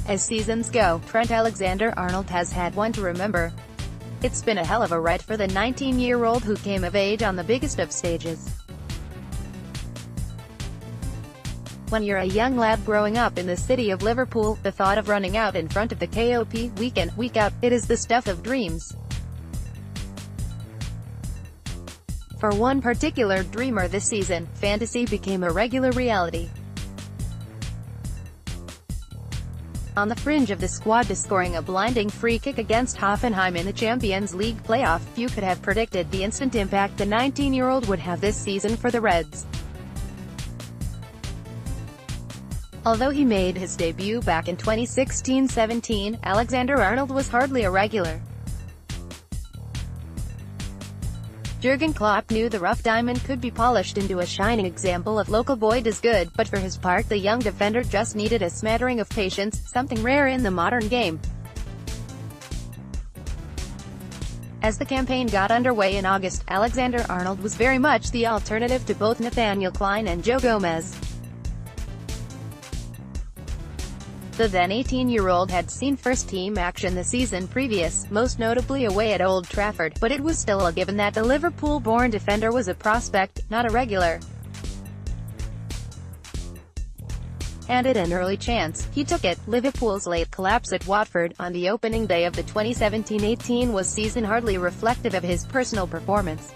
As seasons go, Trent Alexander-Arnold has had one to remember. It's been a hell of a ride for the 19-year-old who came of age on the biggest of stages. When you're a young lad growing up in the city of Liverpool, the thought of running out in front of the KOP, week in, week out, it is the stuff of dreams. For one particular dreamer this season, fantasy became a regular reality. On the fringe of the squad to scoring a blinding free kick against Hoffenheim in the Champions League playoff, few could have predicted the instant impact the 19-year-old would have this season for the Reds. Although he made his debut back in 2016-17, Alexander-Arnold was hardly a regular. Jurgen Klopp knew the rough diamond could be polished into a shining example of local boy does good, but for his part the young defender just needed a smattering of patience, something rare in the modern game. As the campaign got underway in August, Alexander-Arnold was very much the alternative to both Nathaniel Clyne and Joe Gomez. The then 18-year-old had seen first-team action the season previous, most notably away at Old Trafford, but it was still a given that the Liverpool-born defender was a prospect, not a regular. Handed an early chance, he took it. Liverpool's late collapse at Watford, on the opening day of the 2017-18 was season hardly reflective of his personal performance.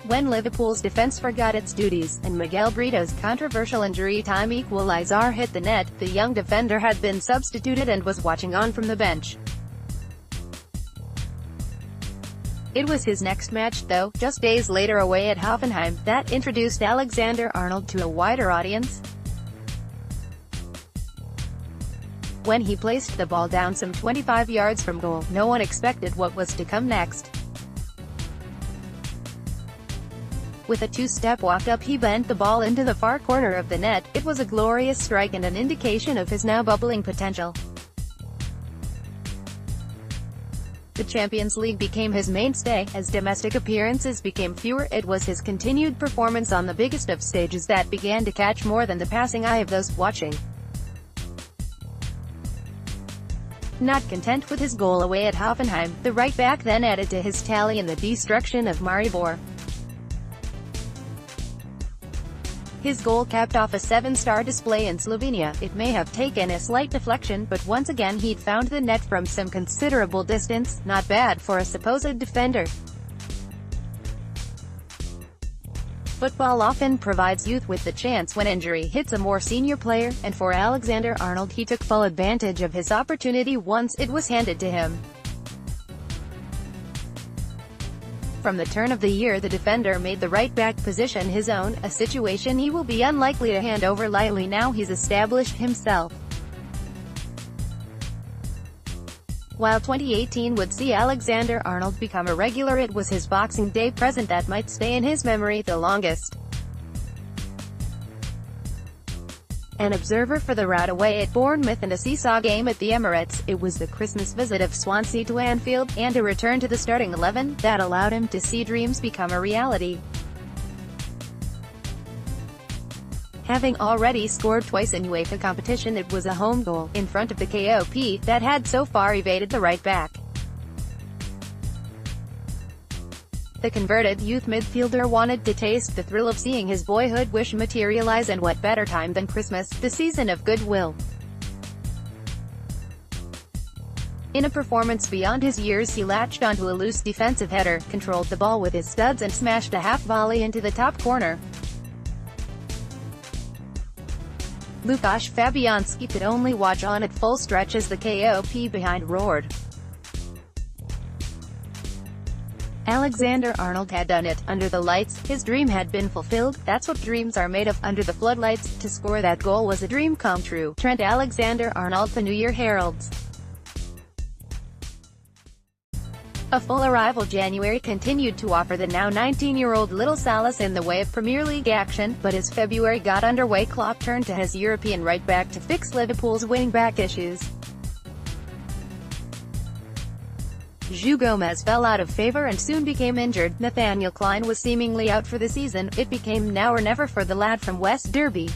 When Liverpool's defence forgot its duties, and Miguel Brito's controversial injury-time equaliser hit the net, the young defender had been substituted and was watching on from the bench. It was his next match, though, just days later away at Hoffenheim, that introduced Alexander-Arnold to a wider audience. When he placed the ball down some 25 yards from goal, no one expected what was to come next. With a two-step walk-up he bent the ball into the far corner of the net. It was a glorious strike and an indication of his now bubbling potential. The Champions League became his mainstay. As domestic appearances became fewer, it was his continued performance on the biggest of stages that began to catch more than the passing eye of those watching. Not content with his goal away at Hoffenheim, the right-back then added to his tally in the destruction of Maribor. His goal capped off a 7-star display in Slovenia. It may have taken a slight deflection, but once again he'd found the net from some considerable distance, not bad for a supposed defender. Football often provides youth with the chance when injury hits a more senior player, and for Alexander-Arnold he took full advantage of his opportunity once it was handed to him. From the turn of the year the defender made the right-back position his own, a situation he will be unlikely to hand over lightly now he's established himself. While 2018 would see Alexander-Arnold become a regular, it was his Boxing Day present that might stay in his memory the longest. An observer for the rout away at Bournemouth and a seesaw game at the Emirates, it was the Christmas visit of Swansea to Anfield, and a return to the starting 11, that allowed him to see dreams become a reality. Having already scored twice in UEFA competition, it was a home goal, in front of the KOP, that had so far evaded the right-back. The converted youth midfielder wanted to taste the thrill of seeing his boyhood wish materialize, and what better time than Christmas, the season of goodwill. In a performance beyond his years he latched onto a loose defensive header, controlled the ball with his studs and smashed a half-volley into the top corner. Łukasz Fabianski could only watch on at full stretch as the KOP behind roared. Alexander-Arnold had done it. Under the lights, his dream had been fulfilled. That's what dreams are made of. Under the floodlights, to score that goal was a dream come true. Trent Alexander-Arnold. The New Year heralds a full arrival. January continued to offer the now 19-year-old little solace in the way of Premier League action, but as February got underway Klopp turned to his European right-back to fix Liverpool's wing-back issues. Joe Gomez fell out of favour and soon became injured. Nathaniel Clyne was seemingly out for the season. It became now or never for the lad from West Derby.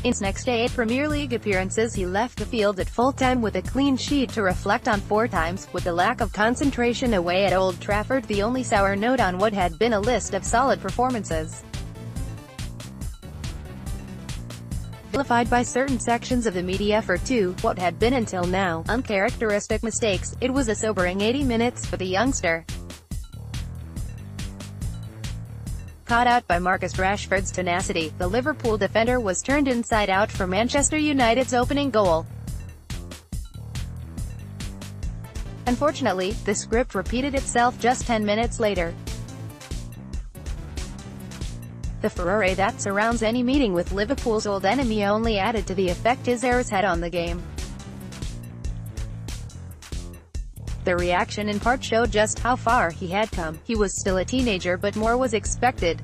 In his next 8 Premier League appearances he left the field at full-time with a clean sheet to reflect on 4 times, with the lack of concentration away at Old Trafford the only sour note on what had been a list of solid performances. Vilified by certain sections of the media for what had been until now uncharacteristic mistakes, it was a sobering 80 minutes for the youngster. Caught out by Marcus Rashford's tenacity, the Liverpool defender was turned inside out for Manchester United's opening goal. Unfortunately, the script repeated itself just 10 minutes later. The furore that surrounds any meeting with Liverpool's old enemy only added to the effect his errors had on the game. The reaction in part showed just how far he had come. He was still a teenager, but more was expected.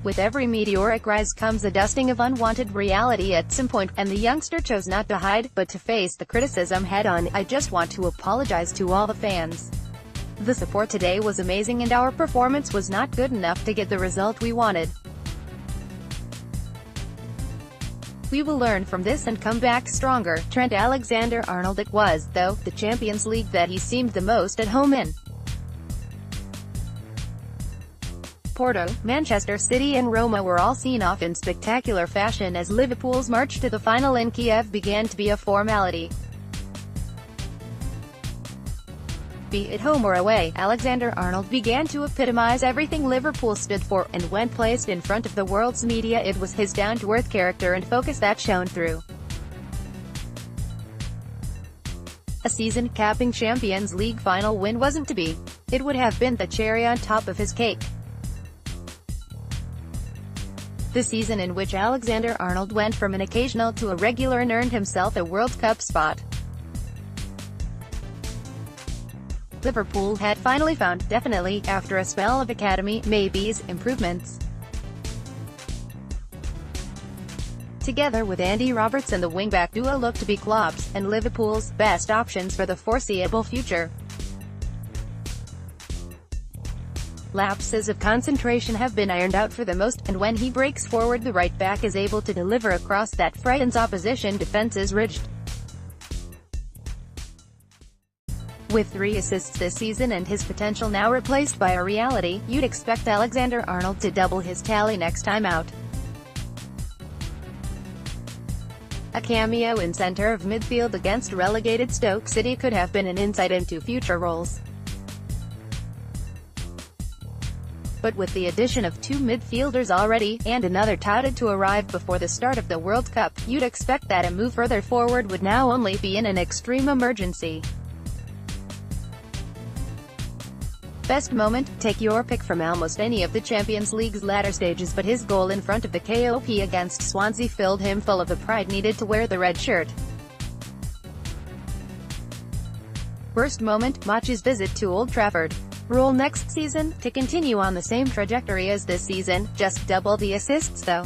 With every meteoric rise comes a dusting of unwanted reality at some point, and the youngster chose not to hide, but to face the criticism head-on. "I just want to apologize to all the fans. The support today was amazing and our performance was not good enough to get the result we wanted. We will learn from this and come back stronger." Trent Alexander-Arnold. It was, though, the Champions League that he seemed the most at home in. Porto, Manchester City and Roma were all seen off in spectacular fashion as Liverpool's march to the final in Kiev began to be a formality. Be it home or away, Alexander-Arnold began to epitomize everything Liverpool stood for, and when placed in front of the world's media it was his down-to-earth character and focus that shone through. A season-capping Champions League final win wasn't to be. It would have been the cherry on top of his cake. The season in which Alexander-Arnold went from an occasional to a regular and earned himself a World Cup spot. Liverpool had finally found, definitely, after a spell of academy, maybes, improvements. Together with Andy Roberts and the wingback duo looked to be Klopp's, and Liverpool's, best options for the foreseeable future. Lapses of concentration have been ironed out for the most, and when he breaks forward the right back is able to deliver a cross that frightens opposition defenses ridged. With 3 assists this season and his potential now replaced by a reality, you'd expect Alexander-Arnold to double his tally next time out. A cameo in centre of midfield against relegated Stoke City could have been an insight into future roles. But with the addition of 2 midfielders already, and another touted to arrive before the start of the World Cup, you'd expect that a move further forward would now only be in an extreme emergency. Best moment? Take your pick from almost any of the Champions League's latter stages, but his goal in front of the KOP against Swansea filled him full of the pride needed to wear the red shirt. Worst moment? Machi's visit to Old Trafford. Rule next season? To continue on the same trajectory as this season, just double the assists though.